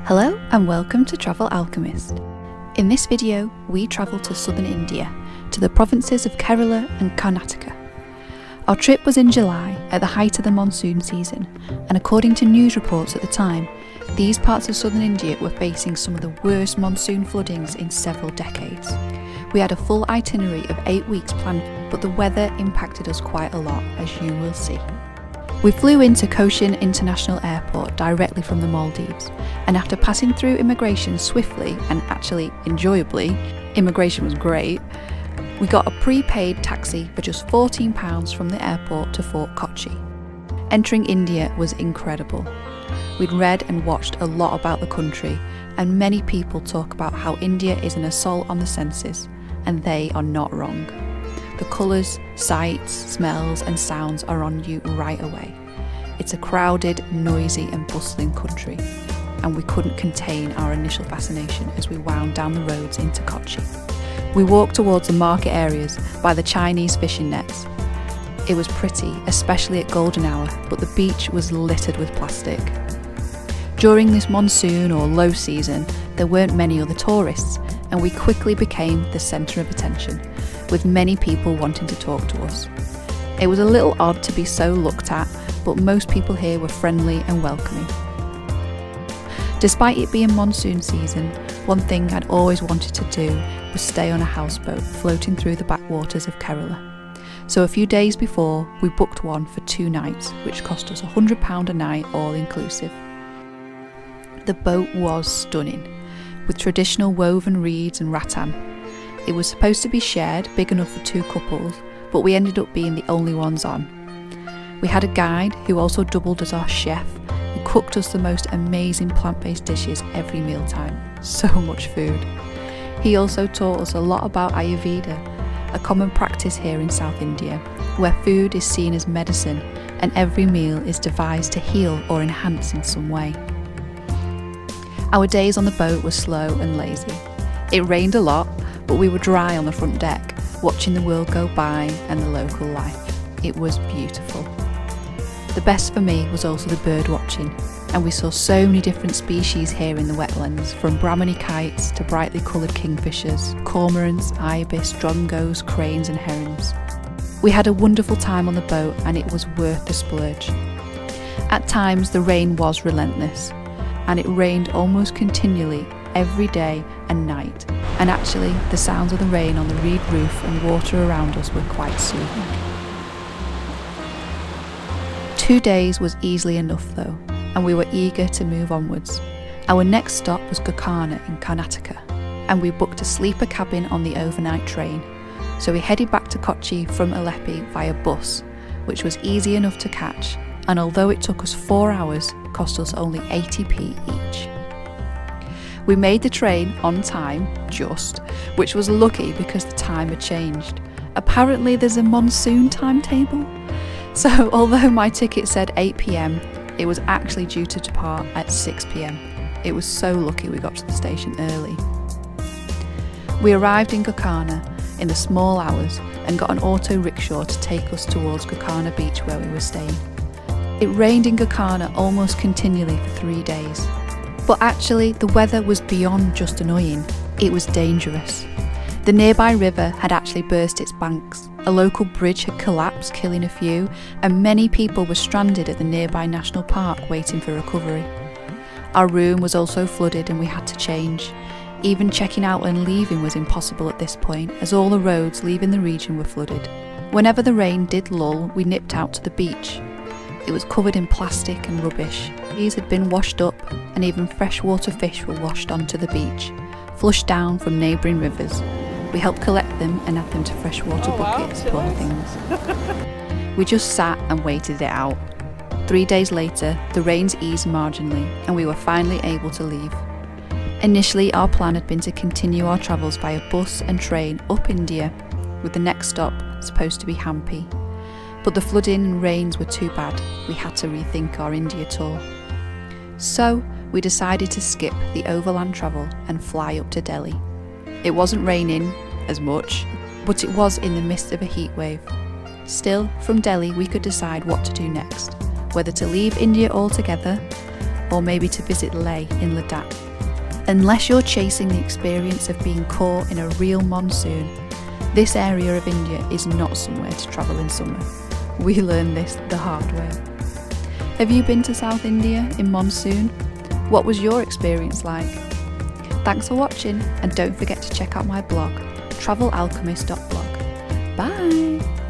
Hello and welcome to Travel Alchemist. In this video, we travel to southern India, to the provinces of Kerala and Karnataka. Our trip was in July, at the height of the monsoon season, and according to news reports at the time, these parts of southern India were facing some of the worst monsoon floodings in several decades. We had a full itinerary of 8 weeks planned, but the weather impacted us quite a lot, as you will see. We flew into Cochin International Airport directly from the Maldives, and after passing through immigration swiftly and actually enjoyably, immigration was great, we got a prepaid taxi for just £14 from the airport to Fort Kochi. Entering India was incredible. We'd read and watched a lot about the country, and many people talk about how India is an assault on the senses, and they are not wrong. The colours, sights, smells and sounds are on you right away. It's a crowded, noisy and bustling country, and we couldn't contain our initial fascination as we wound down the roads into Kochi. We walked towards the market areas by the Chinese fishing nets. It was pretty, especially at golden hour, but the beach was littered with plastic. During this monsoon or low season, there weren't many other tourists, and we quickly became the centre of attention, with many people wanting to talk to us. It was a little odd to be so looked at, but most people here were friendly and welcoming. Despite it being monsoon season, one thing I'd always wanted to do was stay on a houseboat floating through the backwaters of Kerala. So a few days before, we booked one for 2 nights, which cost us £100 a night all inclusive. The boat was stunning, with traditional woven reeds and rattan. It was supposed to be shared, big enough for 2 couples, but we ended up being the only ones on. We had a guide who also doubled as our chef, who cooked us the most amazing plant-based dishes every mealtime. So much food. He also taught us a lot about Ayurveda, a common practice here in South India, where food is seen as medicine and every meal is devised to heal or enhance in some way. Our days on the boat were slow and lazy. It rained a lot, but we were dry on the front deck, watching the world go by and the local life. It was beautiful. The best for me was also the bird watching, and we saw so many different species here in the wetlands, from Brahminy kites to brightly coloured kingfishers, cormorants, ibis, drongos, cranes and herons. We had a wonderful time on the boat, and it was worth the splurge. At times the rain was relentless, and it rained almost continually every day and night, and actually the sounds of the rain on the reed roof and water around us were quite soothing. 2 days was easily enough though, and we were eager to move onwards. Our next stop was Gokarna in Karnataka, and we booked a sleeper cabin on the overnight train. So we headed back to Kochi from Libby via bus, which was easy enough to catch, and although it took us 4 hours, it cost us only 80p each. We made the train on time, which was lucky because the time had changed. Apparently there's a monsoon timetable. So although my ticket said 8 p.m, it was actually due to depart at 6 p.m. It was so lucky we got to the station early. We arrived in Gokarna in the small hours and got an auto rickshaw to take us towards Gokarna beach where we were staying. It rained in Gokarna almost continually for 3 days. But actually the weather was beyond just annoying, it was dangerous. The nearby river had actually burst its banks, a local bridge had collapsed, killing a few, and many people were stranded at the nearby national park waiting for recovery. Our room was also flooded and we had to change. Even checking out and leaving was impossible at this point, as all the roads leaving the region were flooded. Whenever the rain did lull, we nipped out to the beach. It was covered in plastic and rubbish. These had been washed up, and even freshwater fish were washed onto the beach, flushed down from neighbouring rivers. We helped collect them and add them to freshwater buckets, poor things. We just sat and waited it out. 3 days later, the rains eased marginally, and we were finally able to leave. Initially, our plan had been to continue our travels via bus and train up India, with the next stop supposed to be Hampi. But the flooding and rains were too bad, we had to rethink our India tour. So, we decided to skip the overland travel and fly up to Delhi. It wasn't raining as much, but it was in the midst of a heatwave. Still, from Delhi we could decide what to do next, whether to leave India altogether or maybe to visit Leh in Ladakh. Unless you're chasing the experience of being caught in a real monsoon, this area of India is not somewhere to travel in summer. We learned this the hard way. Have you been to South India in monsoon? What was your experience like? Thanks for watching, and don't forget to check out my blog, travelalchemist.blog. Bye!